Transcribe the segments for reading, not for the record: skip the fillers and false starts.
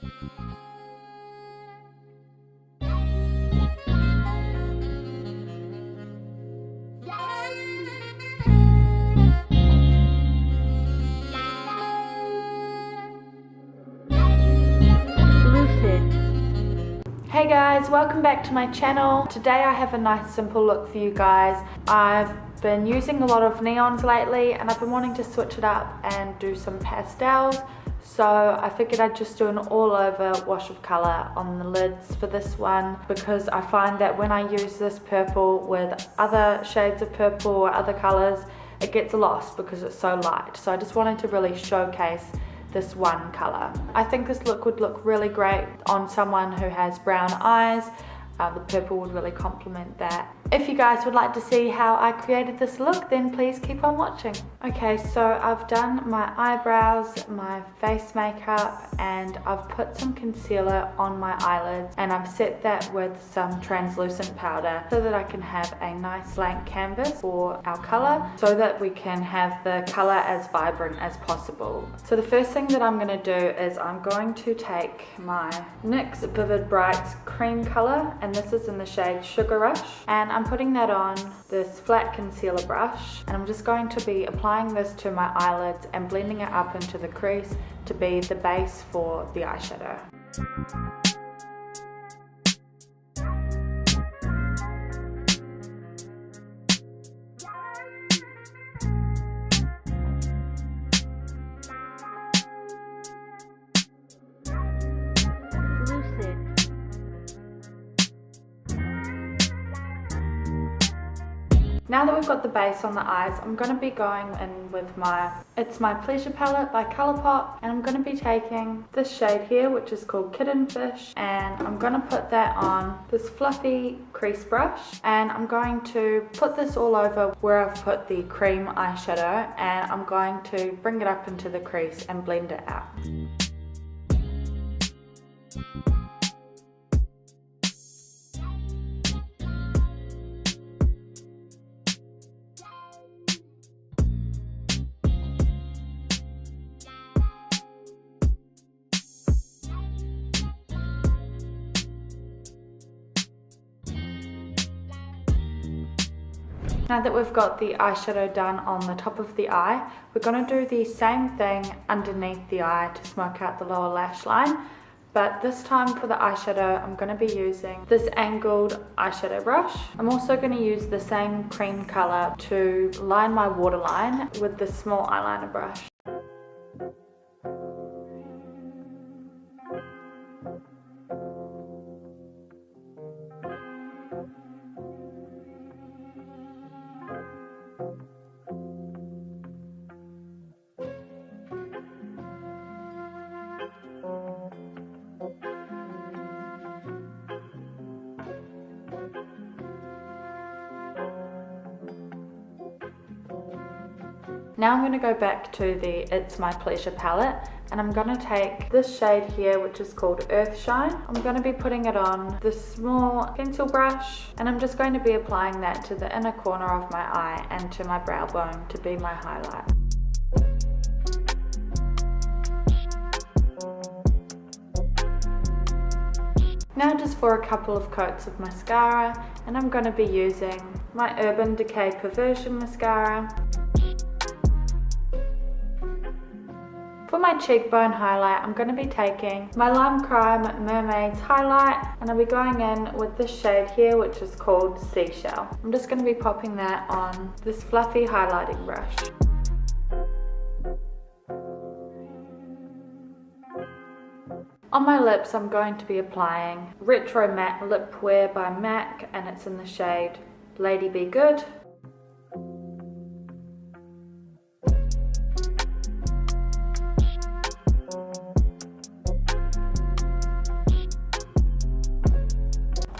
Hey guys, welcome back to my channel. Today I have a nice simple look for you guys. I've been using a lot of neons lately and I've been wanting to switch it up and do some pastels. So I figured I'd just do an all over wash of colour on the lids for this one, because I find that when I use this purple with other shades of purple or other colours, it gets lost because it's so light. So I just wanted to really showcase this one colour. I think this look would look really great on someone who has brown eyes. The purple would really complement that. If you guys would like to see how I created this look, then please keep on watching. Okay, so I've done my eyebrows, my face makeup, and I've put some concealer on my eyelids, and I've set that with some translucent powder so that I can have a nice blank canvas for our colour, so that we can have the colour as vibrant as possible. So the first thing that I'm going to do is I'm going to take my NYX Vivid Brights Cream Colour, and this is in the shade Sugar Rush, and I'm putting that on this flat concealer brush, and I'm just going to be applying this to my eyelids and blending it up into the crease to be the base for the eyeshadow. Now that we've got the base on the eyes, I'm going to be going in with it's my Pleasure palette by Colourpop, and I'm going to be taking this shade here, which is called Kittenfish, and I'm going to put that on this fluffy crease brush, and I'm going to put this all over where I've put the cream eyeshadow, and I'm going to bring it up into the crease and blend it out. Now that we've got the eyeshadow done on the top of the eye, we're going to do the same thing underneath the eye to smoke out the lower lash line. But this time for the eyeshadow, I'm going to be using this angled eyeshadow brush. I'm also going to use the same cream colour to line my waterline with this small eyeliner brush. Now I'm going to go back to the It's My Pleasure palette, and I'm going to take this shade here, which is called Earthshine. I'm going to be putting it on this small pencil brush, and I'm just going to be applying that to the inner corner of my eye and to my brow bone to be my highlight. Now just for a couple of coats of mascara, and I'm going to be using my Urban Decay Perversion mascara. For my cheekbone highlight, I'm going to be taking my Lime Crime Mermaid's highlight, and I'll be going in with this shade here, which is called Seashell. I'm just going to be popping that on this fluffy highlighting brush. On my lips, I'm going to be applying Retro Matte Lipwear by MAC, and it's in the shade Lady Be Good.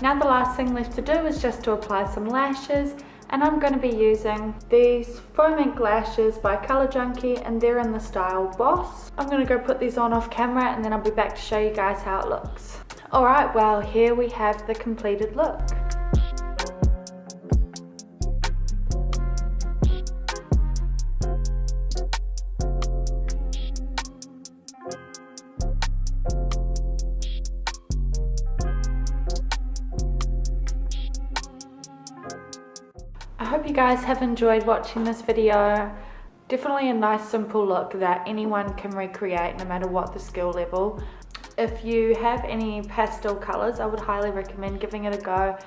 Now the last thing left to do is just to apply some lashes, and I'm going to be using these Faux Mink lashes by Junkie, and they're in the style Boss. I'm going to go put these on off camera, and then I'll be back to show you guys how it looks. Alright, well here we have the completed look. you guys have enjoyed watching this video. Definitely a nice simple look that anyone can recreate no matter what the skill level. If you have any pastel colours, I would highly recommend giving it a go.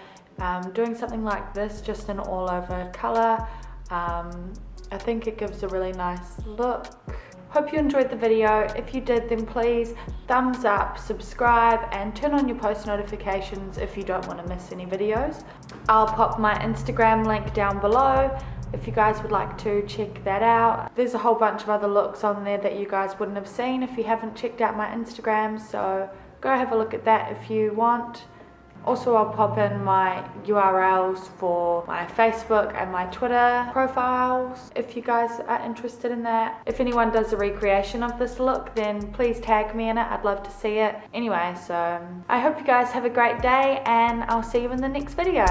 Doing something like this, just an all over colour. I think it gives a really nice look. Hope you enjoyed the video. If you did, then please thumbs up, subscribe, and turn on your post notifications if you don't want to miss any videos. I'll pop my Instagram link down below if you guys would like to check that out. There's a whole bunch of other looks on there that you guys wouldn't have seen if you haven't checked out my Instagram, so go have a look at that if you want. Also, I'll pop in my URLs for my Facebook and my Twitter profiles if you guys are interested in that. If anyone does a recreation of this look, then please tag me in it. I'd love to see it. Anyway, so I hope you guys have a great day, and I'll see you in the next video.